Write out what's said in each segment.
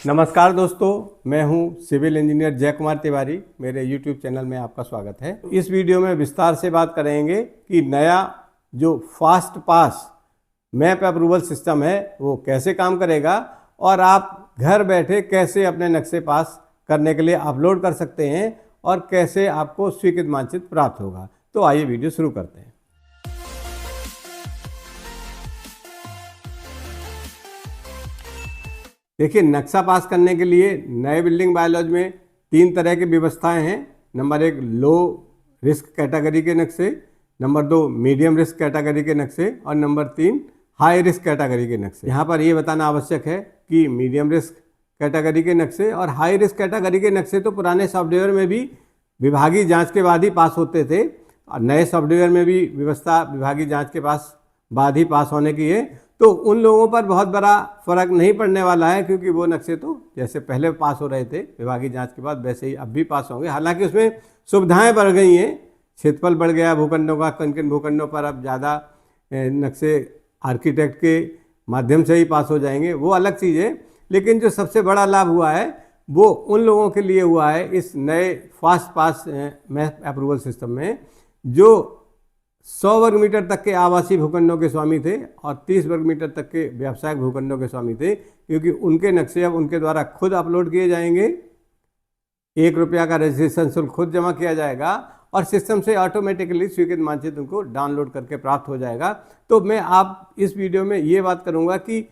नमस्कार दोस्तों, मैं हूं सिविल इंजीनियर जय कुमार तिवारी। मेरे YouTube चैनल में आपका स्वागत है। इस वीडियो में विस्तार से बात करेंगे कि नया जो फास्ट पास मैप अप्रूवल सिस्टम है वो कैसे काम करेगा और आप घर बैठे कैसे अपने नक्शे पास करने के लिए अपलोड कर सकते हैं और कैसे आपको स्वीकृत मानचित्र प्राप्त होगा। तो आइए वीडियो शुरू करते हैं। देखिए, नक्शा पास करने के लिए नए बिल्डिंग बायलॉज में 3 तरह की व्यवस्थाएं हैं। नंबर 1 लो रिस्क कैटेगरी के नक्शे, नंबर 2 मीडियम रिस्क कैटेगरी के नक्शे और नंबर 3 हाई रिस्क कैटेगरी के नक्शे। यहाँ पर ये बताना आवश्यक है कि मीडियम रिस्क कैटेगरी के नक्शे और हाई रिस्क कैटेगरी के नक्शे तो पुराने सॉफ्टवेयर में भी विभागीय जाँच के बाद ही पास होते थे और नए सॉफ्टवेयर में भी व्यवस्था विभागीय जाँच के बाद ही पास होने की है। तो उन लोगों पर बहुत बड़ा फर्क नहीं पड़ने वाला है, क्योंकि वो नक्शे तो जैसे पहले पास हो रहे थे विभागीय जांच के बाद वैसे ही अब भी पास होंगे। हालांकि उसमें सुविधाएं बढ़ गई हैं, क्षेत्रफल बढ़ गया भूखंडों का, किन किन भूखंडों पर अब ज़्यादा नक्शे आर्किटेक्ट के माध्यम से ही पास हो जाएंगे, वो अलग चीज़ है। लेकिन जो सबसे बड़ा लाभ हुआ है वो उन लोगों के लिए हुआ है इस नए फास्ट पास मैप अप्रूवल सिस्टम में जो 100 वर्ग मीटर तक के आवासीय भूखंडों के स्वामी थे और 30 वर्ग मीटर तक के व्यावसायिक भूखंडों के स्वामी थे, क्योंकि उनके नक्शे अब उनके द्वारा खुद अपलोड किए जाएंगे। 1 रुपया का रजिस्ट्रेशन शुल्क खुद जमा किया जाएगा और सिस्टम से ऑटोमेटिकली स्वीकृत मानचित्र उनको डाउनलोड करके प्राप्त हो जाएगा। तो मैं आप इस वीडियो में ये बात करूँगा कि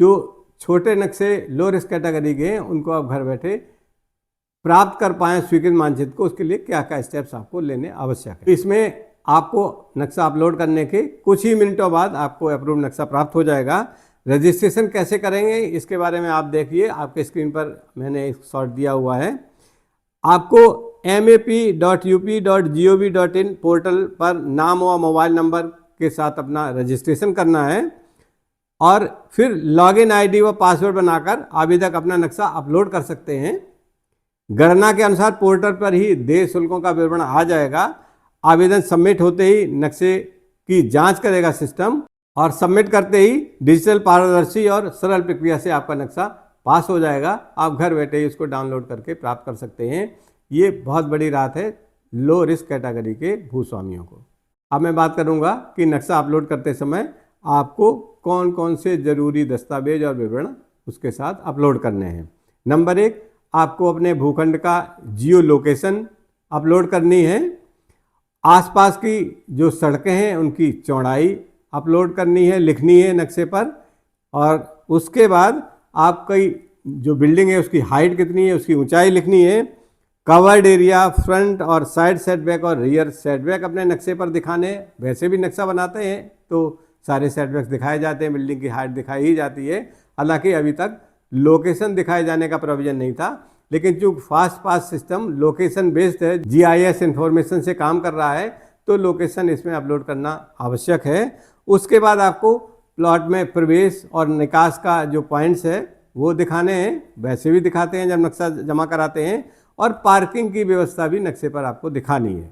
जो छोटे नक्शे लो रिस्क कैटेगरी के हैं उनको आप घर बैठे प्राप्त कर पाएँ स्वीकृत मानचित्र को, उसके लिए क्या क्या स्टेप्स आपको लेने आवश्यक है। इसमें आपको नक्शा अपलोड करने के कुछ ही मिनटों बाद आपको अप्रूव नक्शा प्राप्त हो जाएगा। रजिस्ट्रेशन कैसे करेंगे इसके बारे में आप देखिए, आपके स्क्रीन पर मैंने एक शॉर्ट दिया हुआ है। आपको map.up.gov.in पोर्टल पर नाम व मोबाइल नंबर के साथ अपना रजिस्ट्रेशन करना है और फिर लॉगिन आईडी व पासवर्ड बनाकर आवेदक अपना नक्शा अपलोड कर सकते हैं। गणना के अनुसार पोर्टल पर ही देय शुल्कों का विवरण आ जाएगा। आवेदन सबमिट होते ही नक्शे की जांच करेगा सिस्टम और सबमिट करते ही डिजिटल पारदर्शी और सरल प्रक्रिया से आपका नक्शा पास हो जाएगा। आप घर बैठे ही उसको डाउनलोड करके प्राप्त कर सकते हैं। ये बहुत बड़ी राहत है लो रिस्क कैटेगरी के भूस्वामियों को। अब मैं बात करूंगा कि नक्शा अपलोड करते समय आपको कौन कौन से ज़रूरी दस्तावेज और विवरण उसके साथ अपलोड करने हैं। नंबर 1, आपको अपने भूखंड का जियो लोकेशन अपलोड करनी है। आसपास की जो सड़कें हैं उनकी चौड़ाई अपलोड करनी है, लिखनी है नक्शे पर। और उसके बाद आपकी जो बिल्डिंग है उसकी हाइट कितनी है, उसकी ऊंचाई लिखनी है। कवर्ड एरिया, फ्रंट और साइड सेटबैक और रियर सेटबैक अपने नक्शे पर दिखाने। वैसे भी नक्शा बनाते हैं तो सारे सेटबैक्स दिखाए जाते हैं, बिल्डिंग की हाइट दिखाई ही जाती है। हालांकि अभी तक लोकेशन दिखाए जाने का प्रोविजन नहीं था, लेकिन जो फास्ट पास सिस्टम लोकेशन बेस्ड है, GIS इंफॉर्मेशन से काम कर रहा है, तो लोकेशन इसमें अपलोड करना आवश्यक है। उसके बाद आपको प्लॉट में प्रवेश और निकास का जो पॉइंट्स है वो दिखाने हैं, वैसे भी दिखाते हैं जब नक्शा जमा कराते हैं। और पार्किंग की व्यवस्था भी नक्शे पर आपको दिखानी है।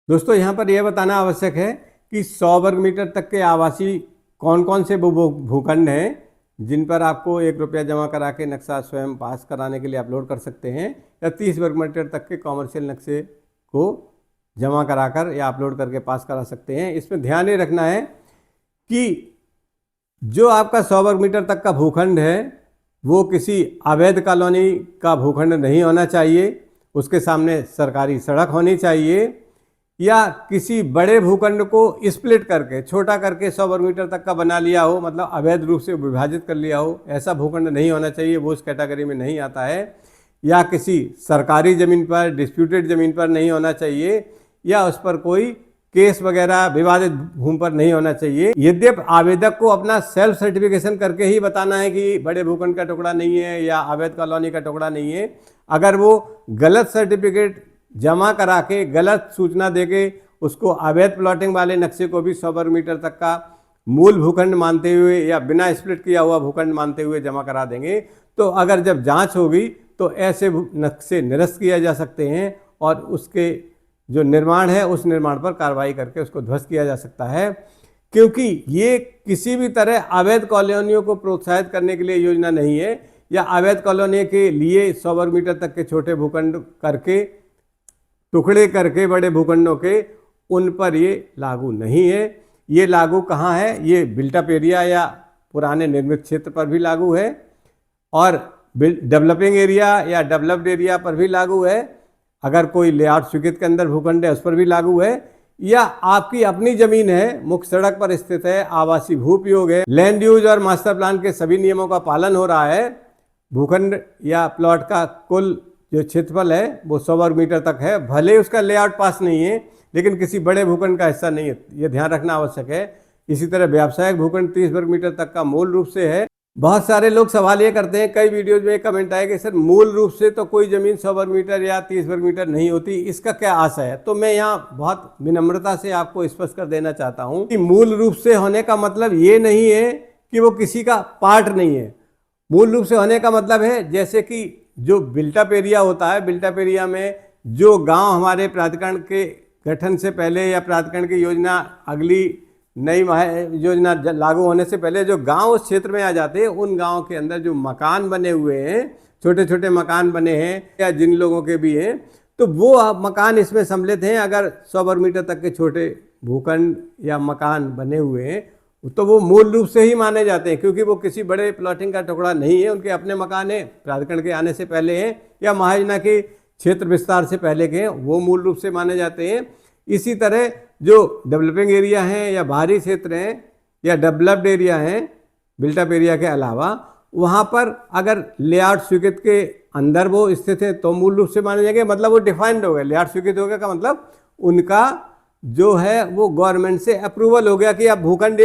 दोस्तों, यहाँ पर यह बताना आवश्यक है कि 100 वर्ग मीटर तक के आवासीय कौन कौन से भूखंड हैं जिन पर आपको 1 रुपया जमा करा के नक्शा स्वयं पास कराने के लिए अपलोड कर सकते हैं, या 30 वर्ग मीटर तक के कॉमर्शियल नक्शे को जमा कराकर या अपलोड करके पास करा सकते हैं। इसमें ध्यान ये रखना है कि जो आपका 100 वर्ग मीटर तक का भूखंड है वो किसी अवैध कॉलोनी का भूखंड नहीं होना चाहिए, उसके सामने सरकारी सड़क होनी चाहिए, या किसी बड़े भूखंड को स्प्लिट करके छोटा करके 100 वर्ग मीटर तक का बना लिया हो, मतलब अवैध रूप से विभाजित कर लिया हो, ऐसा भूखंड नहीं होना चाहिए, वो उस कैटेगरी में नहीं आता है। या किसी सरकारी ज़मीन पर, डिस्प्यूटेड ज़मीन पर नहीं होना चाहिए, या उस पर कोई केस वगैरह विवादित भूमि पर नहीं होना चाहिए। यद्यपि आवेदक को अपना सेल्फ सर्टिफिकेशन करके ही बताना है कि बड़े भूखंड का टुकड़ा नहीं है या अवैध कॉलोनी का टुकड़ा नहीं है। अगर वो गलत सर्टिफिकेट जमा करा के गलत सूचना देके उसको अवैध प्लॉटिंग वाले नक्शे को भी 100 वर्ग मीटर तक का मूल भूखंड मानते हुए या बिना स्प्लिट किया हुआ भूखंड मानते हुए जमा करा देंगे, तो अगर जब जांच होगी तो ऐसे नक्शे निरस्त किया जा सकते हैं और उसके जो निर्माण है उस निर्माण पर कार्रवाई करके उसको ध्वस्त किया जा सकता है। क्योंकि ये किसी भी तरह अवैध कॉलोनियों को प्रोत्साहित करने के लिए योजना नहीं है, या अवैध कॉलोनी के लिए 100 वर्ग मीटर तक के छोटे भूखंड करके टुकड़े करके बड़े भूखंडों के, उन पर ये लागू नहीं है। ये लागू कहाँ है? ये बिल्ट अप एरिया या पुराने निर्मित क्षेत्र पर भी लागू है, और डेवलपिंग एरिया या डेवलप्ड एरिया पर भी लागू है। अगर कोई लेआउट स्वीकृत के अंदर भूखंड है उस पर भी लागू है, या आपकी अपनी जमीन है, मुख्य सड़क पर स्थित है, आवासीय भू उपयोग है, लैंड यूज और मास्टर प्लान के सभी नियमों का पालन हो रहा है, भूखंड या प्लॉट का कुल जो क्षेत्रफल है वो 100 वर्ग मीटर तक है, भले उसका लेआउट पास नहीं है लेकिन किसी बड़े भूखंड का हिस्सा नहीं है, ये ध्यान रखना आवश्यक है। इसी तरह व्यावसायिक भूखंड 30 वर्ग मीटर तक का मूल रूप से है। बहुत सारे लोग सवाल ये करते हैं, कई वीडियोज में कमेंट आए कि सर मूल रूप से तो कोई ज़मीन 100 वर्ग मीटर या 30 वर्ग मीटर नहीं होती, इसका क्या आशय है? तो मैं यहाँ बहुत विनम्रता से आपको स्पष्ट कर देना चाहता हूँ कि मूल रूप से होने का मतलब ये नहीं है कि वो किसी का पार्ट नहीं है। मूल रूप से होने का मतलब है जैसे कि जो बिल्ट अप एरिया होता है, बिल्ट अप एरिया में जो गाँव हमारे प्राधिकरण के गठन से पहले या प्राधिकरण की योजना अगली नई योजना लागू होने से पहले जो गांव उस क्षेत्र में आ जाते हैं, उन गांव के अंदर जो मकान बने हुए हैं, छोटे छोटे मकान बने हैं या जिन लोगों के भी हैं, तो वो मकान इसमें सम्मिलित हैं। अगर 100 वर्ग मीटर तक के छोटे भूखंड या मकान बने हुए हैं तो वो मूल रूप से ही माने जाते हैं, क्योंकि वो किसी बड़े प्लॉटिंग का टुकड़ा नहीं है, उनके अपने मकान हैं, प्राधिकरण के आने से पहले हैं या महायोजना के क्षेत्र विस्तार से पहले के हैं, वो मूल रूप से माने जाते हैं। इसी तरह जो डेवलपिंग एरिया हैं या बाहरी क्षेत्र हैं या डेवलप्ड एरिया हैं बिल्ट अप एरिया के अलावा, वहाँ पर अगर लेआउट स्वीकृत के अंदर वो स्थित है तो मूल रूप से माने जाएंगे, मतलब वो डिफाइंड हो गए। लेआउट स्वीकृत हो गया का मतलब उनका जो है वो गवर्नमेंट से अप्रूवल हो गया कि अब भूखंड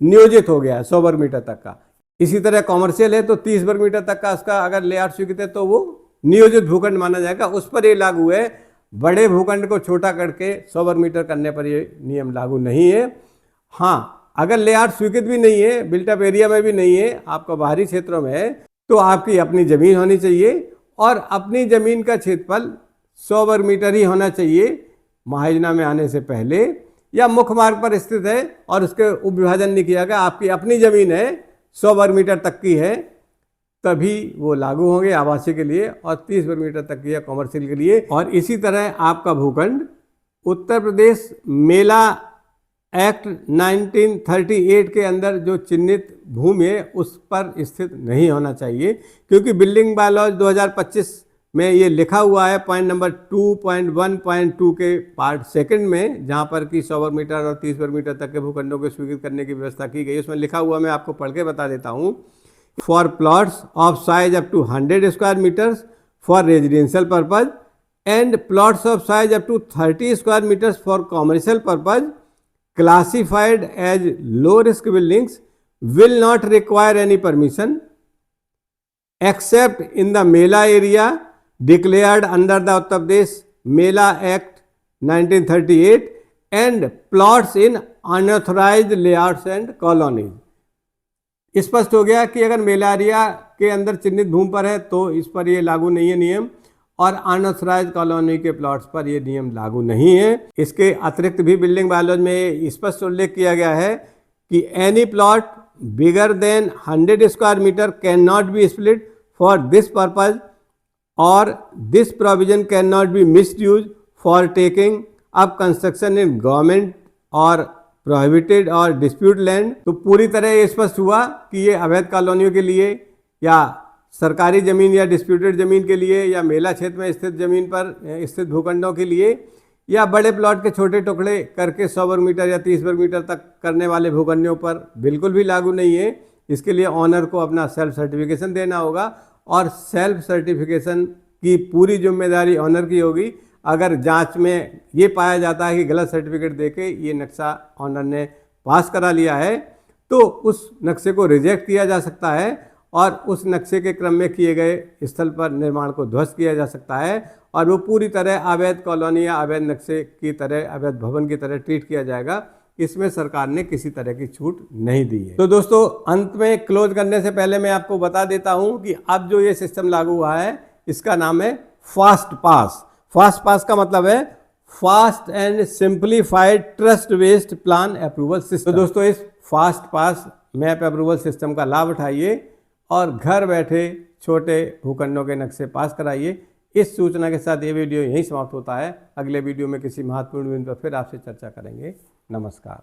नियोजित हो गया है 100 वर्ग मीटर तक का। इसी तरह कॉमर्शियल है तो 30 वर्ग मीटर तक का उसका अगर लेआउट स्वीकृत है तो वो नियोजित भूखंड माना जाएगा, उस पर ये लागू है। बड़े भूखंड को छोटा करके 100 वर्ग मीटर करने पर ये नियम लागू नहीं है। हाँ, अगर लेआउट स्वीकृत भी नहीं है, बिल्ट अप एरिया में भी नहीं है, आपका बाहरी क्षेत्रों में है, तो आपकी अपनी ज़मीन होनी चाहिए और अपनी ज़मीन का क्षेत्रफल 100 वर्ग मीटर ही होना चाहिए। महायोजना में आने से पहले या मुख्य मार्ग पर स्थित है और उसके उप विभाजन नहीं किया गया, आपकी अपनी ज़मीन है, 100 वर्ग मीटर तक की है, तभी वो लागू होंगे आवासीय के लिए, और 30 वर्ग मीटर तक की है कॉमर्शियल के लिए। और इसी तरह आपका भूखंड उत्तर प्रदेश मेला एक्ट 1938 के अंदर जो चिन्हित भूमि है उस पर स्थित नहीं होना चाहिए, क्योंकि बिल्डिंग बायलॉज 2025 में ये लिखा हुआ है पॉइंट नंबर 2.1.2 के पार्ट सेकंड में, जहाँ पर कि 100 वर्ग मीटर और 30 वर्ग मीटर तक के भूखंडों को स्वीकृत करने की व्यवस्था की गई। उसमें लिखा हुआ मैं आपको पढ़ के बता देता हूँ। For plots of size up to 100 square meters for residential purpose and plots of size up to 30 square meters for commercial purpose classified as low risk buildings will not require any permission except in the Mela area declared under the Uttar Pradesh Mela Act 1938 and plots in unauthorized layouts and colonies। स्पष्ट हो गया कि अगर मेला area के अंदर चिन्हित भूमि पर है तो इस पर ये लागू नहीं है नियम, और अनऑथराइज्ड कॉलोनी के प्लॉट्स पर ये नियम लागू नहीं है। इसके अतिरिक्त भी बिल्डिंग बायलॉज में स्पष्ट उल्लेख किया गया है कि any plot bigger than 100 square meter can not be split for this purpose और this provision can not be misuse for taking up construction in government और प्रोहिबिटेड और डिस्प्यूट लैंड। तो पूरी तरह ये स्पष्ट हुआ कि ये अवैध कॉलोनियों के लिए या सरकारी ज़मीन या डिस्प्यूटेड ज़मीन के लिए या मेला क्षेत्र में स्थित ज़मीन पर स्थित भूखंडों के लिए या बड़े प्लॉट के छोटे टुकड़े करके 100 वर्ग मीटर या 30 वर्ग मीटर तक करने वाले भूखंडों पर बिल्कुल भी लागू नहीं है। इसके लिए ऑनर को अपना सेल्फ सर्टिफिकेशन देना होगा और सेल्फ सर्टिफिकेशन की पूरी जिम्मेदारी ऑनर की होगी। अगर जांच में ये पाया जाता है कि गलत सर्टिफिकेट देके ये नक्शा ऑनर ने पास करा लिया है तो उस नक्शे को रिजेक्ट किया जा सकता है और उस नक्शे के क्रम में किए गए स्थल पर निर्माण को ध्वस्त किया जा सकता है और वो पूरी तरह अवैध कॉलोनी या अवैध नक्शे की तरह, अवैध भवन की तरह ट्रीट किया जाएगा। इसमें सरकार ने किसी तरह की छूट नहीं दी है। तो दोस्तों, अंत में क्लोज करने से पहले मैं आपको बता देता हूं कि अब जो ये सिस्टम लागू हुआ है इसका नाम है फास्ट पास। फास्ट पास का मतलब है fast and simplified trust based plan approval system. तो दोस्तों, इस फास्ट पास मैप अप्रूवल सिस्टम का लाभ उठाइए और घर बैठे छोटे भूखंडों के नक्शे पास कराइए। इस सूचना के साथ ये वीडियो यहीं समाप्त होता है। अगले वीडियो में किसी महत्वपूर्ण बिंदु पर फिर आपसे चर्चा करेंगे। नमस्कार।